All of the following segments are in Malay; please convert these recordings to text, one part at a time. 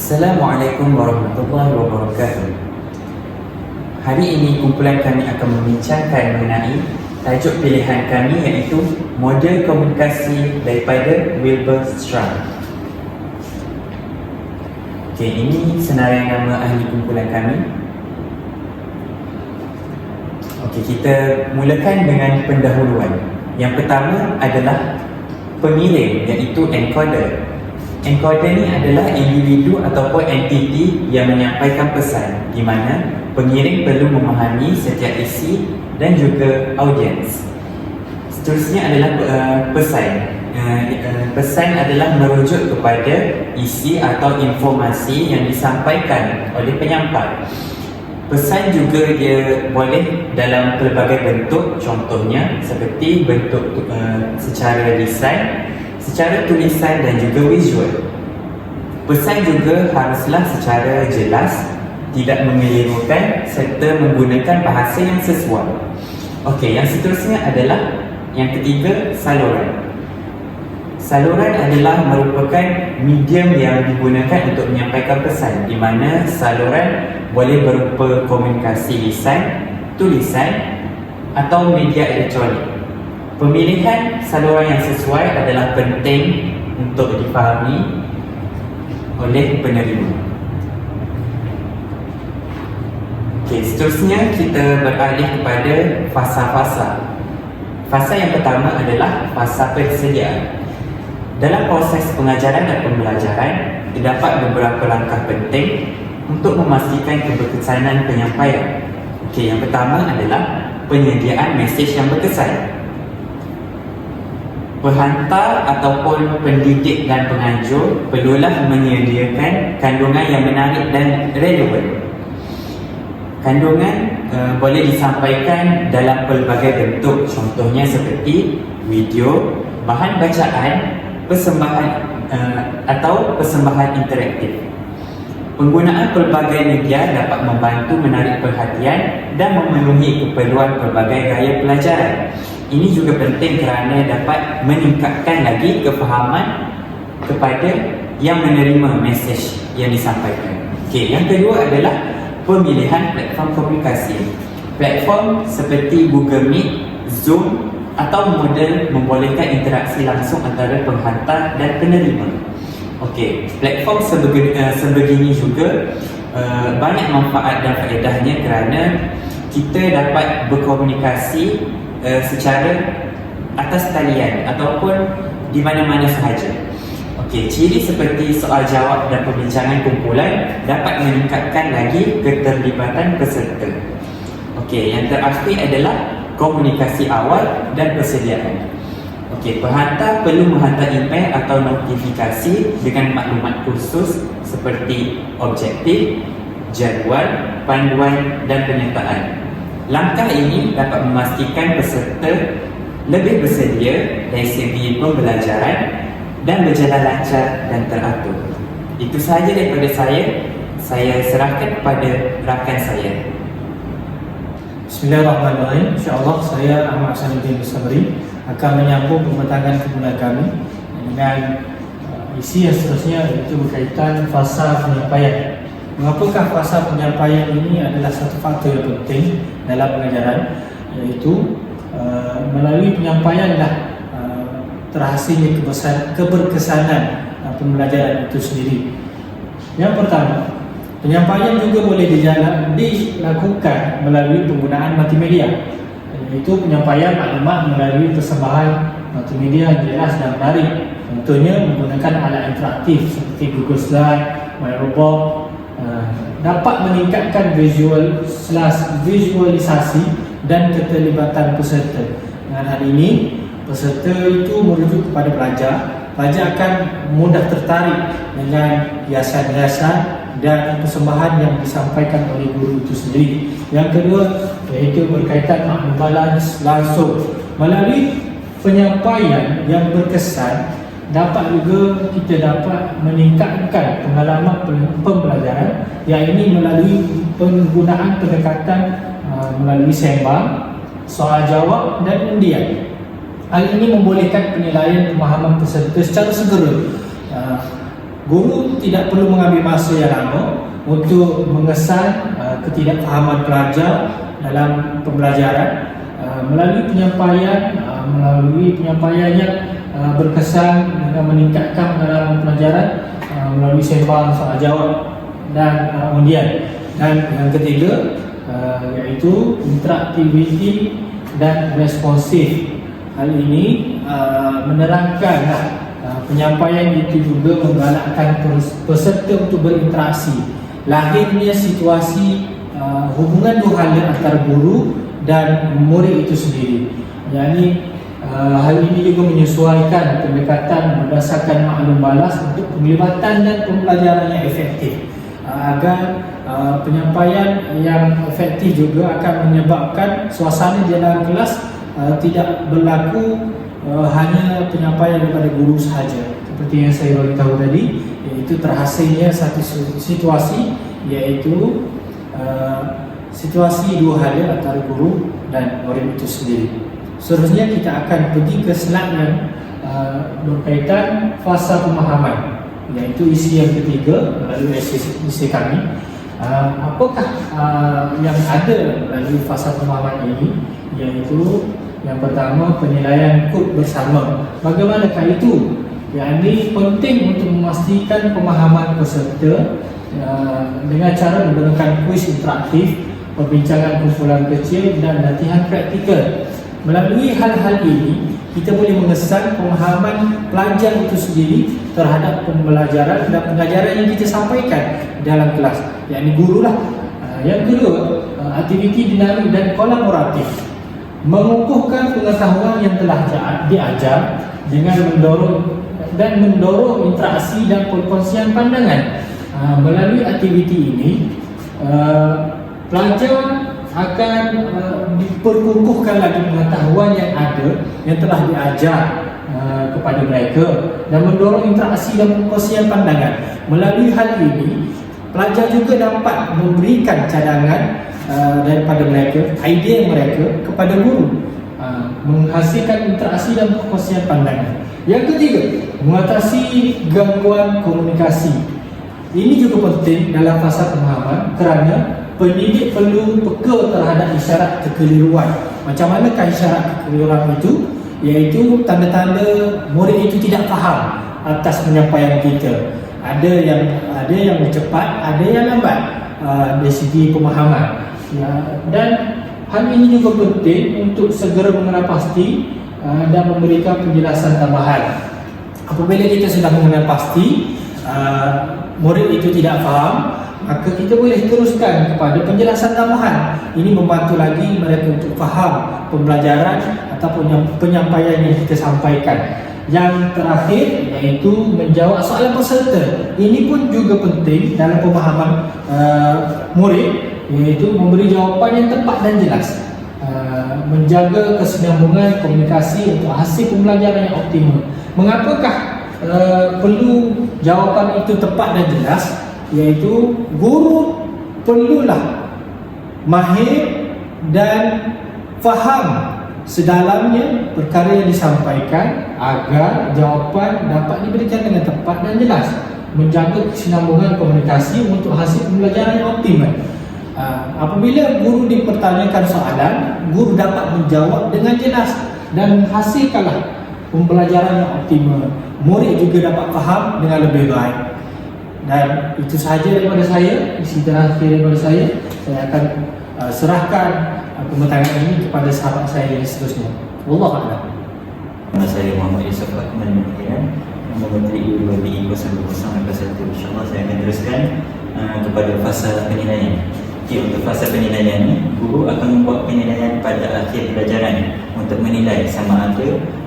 Assalamualaikum warahmatullahi wabarakatuh. Hari ini kumpulan kami akan membincangkan mengenai tajuk pilihan kami, iaitu model komunikasi daripada Wilbur Strauss. Ini senarai nama ahli kumpulan kami. Kita mulakan dengan pendahuluan. Yang pertama adalah pengirim, iaitu encoder. Encoder ni adalah individu ataupun entiti yang menyampaikan pesan, di mana pengirim perlu memahami setiap isi dan juga audiens. Seterusnya adalah pesan. Pesan adalah merujuk kepada isi atau informasi yang disampaikan oleh penyampai. Pesan juga dia boleh dalam pelbagai bentuk, contohnya seperti bentuk secara lisan, secara tulisan dan juga visual. Pesan juga haruslah secara jelas, tidak mengelirukan serta menggunakan bahasa yang sesuai. Yang seterusnya adalah yang ketiga, saluran. Saluran adalah merupakan medium yang digunakan untuk menyampaikan pesan, di mana saluran boleh berupa komunikasi lisan, tulisan atau media elektronik. Pemilihan saluran yang sesuai adalah penting untuk dipahami oleh penerima. Seterusnya kita beralih kepada fasa-fasa. Fasa yang pertama adalah fasa persediaan. Dalam proses pengajaran dan pembelajaran, terdapat beberapa langkah penting untuk memastikan keberkesanan penyampaian. Yang pertama adalah penyediaan mesej yang berkesan. Penghantar ataupun pendidik dan penganjur perlulah menyediakan kandungan yang menarik dan relevan. Kandungan boleh disampaikan dalam pelbagai bentuk, contohnya seperti video, bahan bacaan, persembahan atau persembahan interaktif. Penggunaan pelbagai media dapat membantu menarik perhatian dan memenuhi keperluan pelbagai gaya pelajaran. Ini juga penting kerana dapat meningkatkan lagi kefahaman kepada yang menerima mesej yang disampaikan. Yang kedua adalah pemilihan platform komunikasi. Platform seperti Google Meet, Zoom atau model membolehkan interaksi langsung antara penghantar dan penerima. Platform sebegini juga banyak manfaat dan faedahnya kerana kita dapat berkomunikasi secara atas talian ataupun di mana-mana sahaja. Ciri seperti soal jawab dan perbincangan kumpulan dapat meningkatkan lagi keterlibatan peserta. Yang terakhir adalah komunikasi awal dan persediaan. Penghantar perlu menghantar email atau notifikasi dengan maklumat khusus seperti objektif, jadual, panduan dan penyertaan. Langkah ini dapat memastikan peserta lebih bersedia dari segi pembelajaran dan berjalan lancar dan teratur. Itu sahaja daripada saya. Saya serahkan kepada rakan saya. Bismillahirrahmanirrahim. InsyaAllah saya Ahmad Sanuddin Sabri akan menyambung pembentangan kumpulan kami dengan isi yang seterusnya, iaitu berkaitan fasa penyampaian. Mengapakah fasa penyampaian ini adalah satu faktor yang penting dalam pengajaran, iaitu melalui penyampaianlah terhasilnya keberkesanan pembelajaran itu sendiri. Yang pertama, penyampaian juga boleh dilakukan melalui penggunaan multimedia, iaitu penyampaian maklumat melalui persembahan multimedia yang jelas dan menarik. Contohnya menggunakan alat interaktif seperti Google Slide, MyRobot, dapat meningkatkan visualisasi dan keterlibatan peserta. Dengan hal ini, peserta itu merujuk kepada pelajar. Pelajar akan mudah tertarik dengan hiasan-hiasan dan persembahan yang disampaikan oleh guru itu sendiri. Yang kedua, iaitu berkaitan maklumat langsung. Melalui penyampaian yang berkesan, dapat juga kita dapat meningkatkan pengalaman pembelajaran, yang ini melalui penggunaan pendekatan melalui sembang, soal jawab dan undian. Hal ini membolehkan penilaian pemahaman peserta secara segera. Guru tidak perlu mengambil masa yang lama untuk mengesan ketidakfahaman pelajar dalam pembelajaran melalui penyampaian yang berkesan dengan meningkatkan pengalaman pelajaran melalui sembang, soal jawab dan undian. Dan yang ketiga iaitu interaktiviti dan responsif. Hal ini menerangkan penyampaian itu juga menggalakkan peserta untuk berinteraksi. Lahirnya situasi hubungan dua hala antara guru dan murid itu sendiri. Yani hal ini juga menyesuaikan pendekatan berdasarkan maklum balas untuk penglibatan dan pembelajaran yang efektif. Agar penyampaian yang efektif juga akan menyebabkan suasana di dalam kelas tidak berlaku hanya penyampaian daripada guru sahaja. Seperti yang saya beritahu tadi, iaitu terhasilnya satu situasi, iaitu situasi dua hala antara guru dan murid itu sendiri. Seterusnya kita akan pergi ke slide yang berkaitan fasa pemahaman, iaitu isi yang ketiga melalui isi kami. Apakah yang ada melalui fasa pemahaman ini? Iaitu yang pertama, penilaian kod bersama. Bagaimanakah itu? Yang ini penting untuk memastikan pemahaman peserta dengan cara menggunakan kuis interaktif, perbincangan kumpulan kecil dan latihan praktikal. Melalui hal-hal ini, kita boleh mengesan pemahaman pelajar itu sendiri terhadap pembelajaran dan pengajaran yang kita sampaikan dalam kelas. Yang ini gurulah. Yang kedua, aktiviti dinamik dan kolaboratif. Mengukuhkan pengetahuan yang telah diajar dengan mendorong interaksi dan perkongsian pandangan. Melalui aktiviti ini, pelajar akan diperkukuhkan lagi pengetahuan yang ada yang telah diajar kepada mereka dan mendorong interaksi dan perkongsian pandangan. Melalui hal ini, pelajar juga dapat memberikan cadangan daripada mereka, idea mereka kepada guru, menghasilkan interaksi dan perkongsian pandangan. Yang ketiga, mengatasi gangguan komunikasi. Ini juga penting dalam fasa pemahaman kerana pendidik perlu peka terhadap isyarat kekeliruan. Macam manakah isyarat kekeliruan itu? Iaitu tanda-tanda murid itu tidak faham atas penyampaian kita. Ada yang cepat, ada yang lambat dari segi pemahaman. Dan hal ini juga penting untuk segera mengenal pasti dan memberikan penjelasan tambahan. Apabila kita sudah mengenal pasti murid itu tidak faham, maka kita boleh teruskan kepada penjelasan tambahan. Ini membantu lagi mereka untuk faham pembelajaran ataupun penyampaian yang kita sampaikan. Yang terakhir iaitu menjawab soalan peserta. Ini pun juga penting dalam pemahaman murid, iaitu memberi jawapan yang tepat dan jelas. Menjaga kesinambungan komunikasi untuk hasil pembelajaran yang optimal. Mengapakah perlu jawapan itu tepat dan jelas? Iaitu guru perlulah mahir dan faham sedalamnya perkara yang disampaikan agar jawapan dapat diberikan dengan tepat dan jelas. Menjaga kesinambungan komunikasi untuk hasil pembelajaran yang optimal. Apabila guru dipertanyakan soalan, guru dapat menjawab dengan jelas dan menghasilkanlah pembelajaran yang optimal. Murid juga dapat faham dengan lebih baik. Dan itu sahaja daripada saya, isi terakhir daripada saya. Saya akan serahkan pembentangan ini kepada sahabat saya yang seterusnya. Wallahu a'lam. Nama saya Muhammad Yusuf Akmal Muhyiddin, Menteri UIB bersama peserta. InsyaAllah saya akan teruskan kepada fasa penilaian. Untuk fasa penilaian ini, guru akan membuat penilaian pada akhir pelajaran untuk menilai sama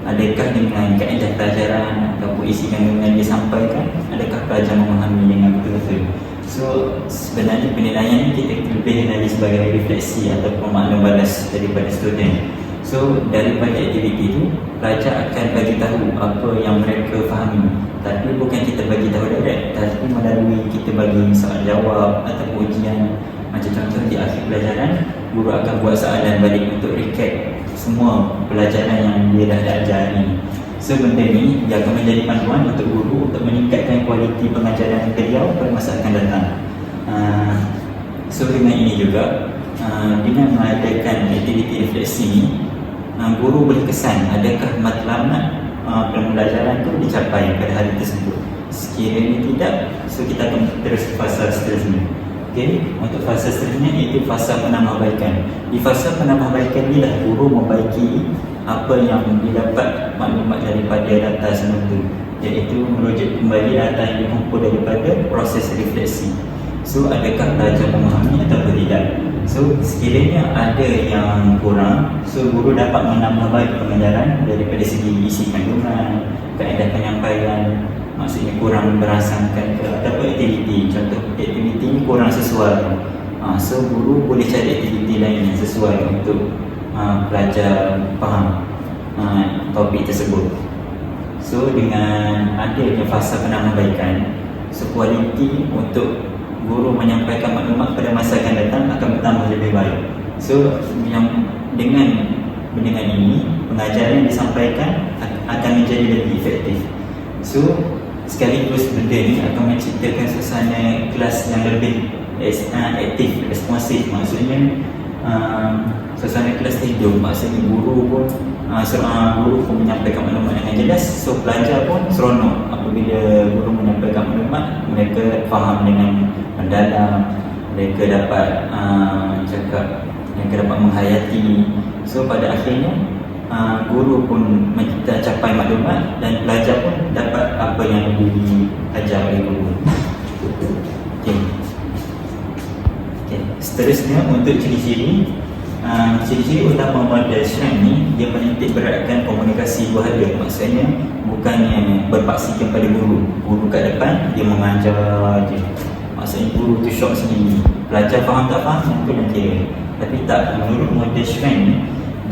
adakah dengan kaedah pelajaran ataupun isi yang disampaikan, adakah pelajar memahami dengan betul-betul. So sebenarnya penilaian ini kita lebih dari sebagai refleksi ataupun maklum balas daripada student. So daripada aktiviti itu, pelajar akan bagi tahu apa yang mereka fahami. Tapi bukan kita bagi tahu direct, tapi melalui kita bagi soal jawab ataupun ujian. Macam contoh di akhir pelajaran, guru akan buat soalan balik untuk recap semua pelajaran yang dia dah ajar ni. So benda ni dia akan menjadi panduan untuk guru untuk meningkatkan kualiti pengajaran beliau pada masa akan datang. So dengan ini juga dengan mengadakan aktiviti refleksi ni, guru boleh kesan adakah matlamat pembelajaran tu dicapai pada hari tersebut. Sekiranya tidak, so kita akan terus ke fasa seterusnya. Okay, untuk fasa seterusnya iaitu fasa penambahbaikan. Di fasa penambahbaikan ni lah guru membaiki apa yang didapat maklumat daripada data semua tu, iaitu merujuk kembali data yang dikumpul daripada proses refleksi. So adakah pelajar memahami atau tidak? So sekiranya ada yang kurang, so guru dapat menambah baik pengajaran daripada segi isi kandungan, kaedah penyampaian, maksudnya kurang berasakan ke ataupun aktiviti. Contoh aktiviti ni kurang sesuai, so guru boleh cari aktiviti lain yang sesuai untuk pelajar faham topik tersebut. So dengan adanya fasa penambahbaikan, so kualiti untuk guru menyampaikan maklumat pada masa akan datang akan bertambah lebih baik. So yang dengan ini pengajaran yang disampaikan akan menjadi lebih efektif. So sekaligus benda ni akan menciptakan suasana kelas yang lebih aktif, responsif. Maksudnya suasana kelas hidup, maksudnya guru pun menyampaikan maklumat dengan jelas. So pelajar pun seronok apabila guru menyampaikan maklumat, mereka faham dengan mendalam, mereka dapat mereka dapat menghayati. So pada akhirnya guru pun mencapai maklumat dan pelajar pun dapat apa yang diajar oleh guru. Okay. Seterusnya untuk ciri-ciri utama model SHRM ni, dia menitik beratkan komunikasi dua hala. Maksudnya bukannya berpaksikan pada guru kat depan dia mengajar je, maksudnya guru tu syok sendiri, pelajar faham tak faham itu nanti. Tapi tak, menurut model SHRM ni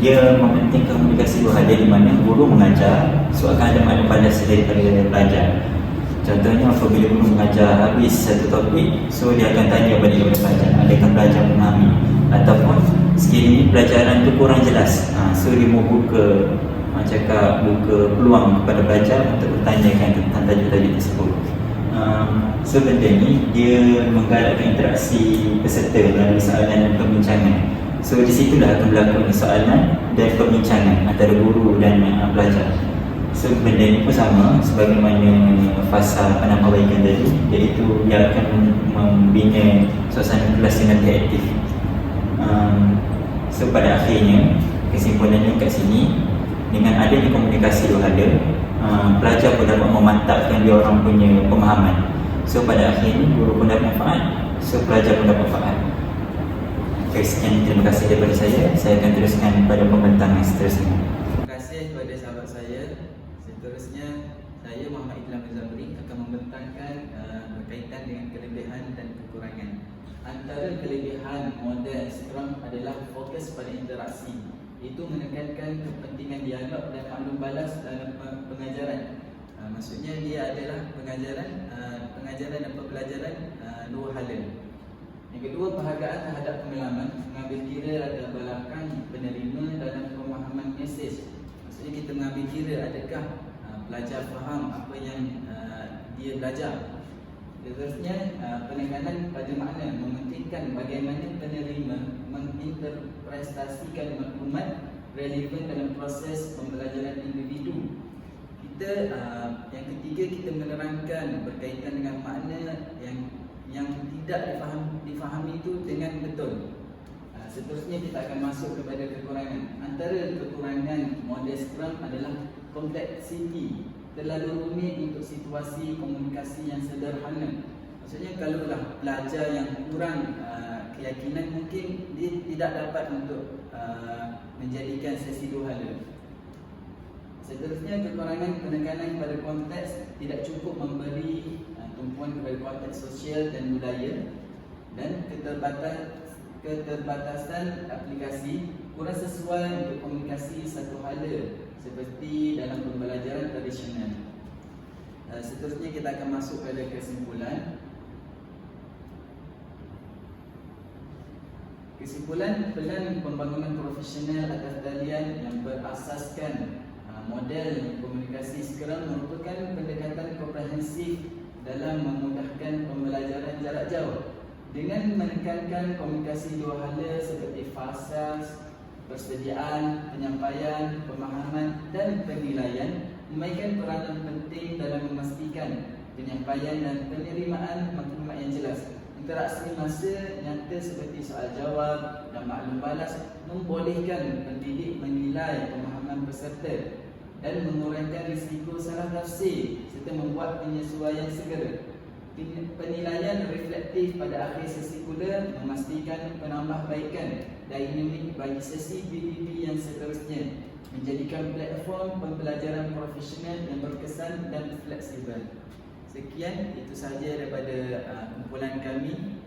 dia mementingkan komunikasi dua hala, di mana guru mengajar, so akan ada makna balas daripada pelajar. Contohnya apabila guru mengajar habis satu topik, so dia akan tanya balik kepada pelajar, adakah pelajar memahami, ataupun sekiranya pelajaran tu kurang jelas, so dia mau buka peluang kepada pelajar untuk bertanyakan tentang tajuk-tajuk tersebut. So benda ni dia menggalakkan interaksi peserta melalui soalan dan perbincangan. So di situlah akan berlaku soalan dan perbincangan antara guru dan pelajar. So benda ni pun sama sebagaimana fasa penambahbaikan tadi, iaitu dia akan membina suasana kelas yang lebih aktif. So pada akhirnya kesimpulannya kat sini, dengan adanya komunikasi dua hala, pelajar pun dapat memantapkan dia orang punya pemahaman. So pada akhirnya guru pun dapat manfaat, so pelajar pun dapat manfaat. Okay, sekian, terima kasih daripada saya. Saya akan teruskan pada pembentangan seterusnya. Terima kasih kepada sahabat saya. Seterusnya saya Muhammad Idlam Zamri akan membentangkan berkaitan dengan kelebihan dan kekurangan. Antara kelebihan model Scrum adalah fokus pada interaksi. Itu menekankan kepentingan dialog dan maklum balas dalam pengajaran. Maksudnya dia adalah pengajaran dan pembelajaran dua hala. Yang kedua, penghargaan terhadap pengalaman, mengambil kira latar belakang penerima dalam pemahaman mesej. Maksudnya kita mengambil kira adakah pelajar faham apa yang dia belajar. Seterusnya, penekanan pada makna, mementingkan bagaimana penerima menginterpretasikan maklumat relevan dalam proses pembelajaran individu. Yang ketiga, kita menerangkan berkaitan dengan makna yang tidak difahami itu dengan betul. Seterusnya kita akan masuk kepada kekurangan. Antara kekurangan model Scrum adalah kompleksiti, terlalu rumit untuk situasi komunikasi yang sederhana. Maksudnya kalaulah pelajar yang kurang keyakinan, mungkin dia tidak dapat untuk menjadikan sesi dua hala. Seterusnya, kekurangan penekanan pada konteks, tidak cukup memberi tumpuan kepada konteks sosial dan budaya, dan keterbatasan aplikasi, kurang sesuai untuk komunikasi satu hala seperti dalam pembelajaran tradisional. Seterusnya kita akan masuk pada kesimpulan. Kesimpulan, pelan pembangunan profesional atas talian yang berasaskan model komunikasi sekarang merupakan pendekatan komprehensif dalam memudahkan pembelajaran jarak jauh dengan menekankan komunikasi dua hala seperti fasa, persediaan, penyampaian, pemahaman dan penilaian memainkan peranan penting dalam memastikan penyampaian dan penerimaan maklumat yang jelas. Interaksi masa nyata seperti soal jawab dan maklum balas membolehkan pendidik menilai pemahaman peserta dan mengurangkan risiko salah tafsir serta membuat penyesuaian segera. Penilaian reflektif pada akhir sesi pula memastikan penambahbaikan dinamik bagi sesi PPP yang seterusnya, menjadikan platform pembelajaran profesional yang berkesan dan fleksibel. Sekian, itu sahaja daripada kumpulan kami.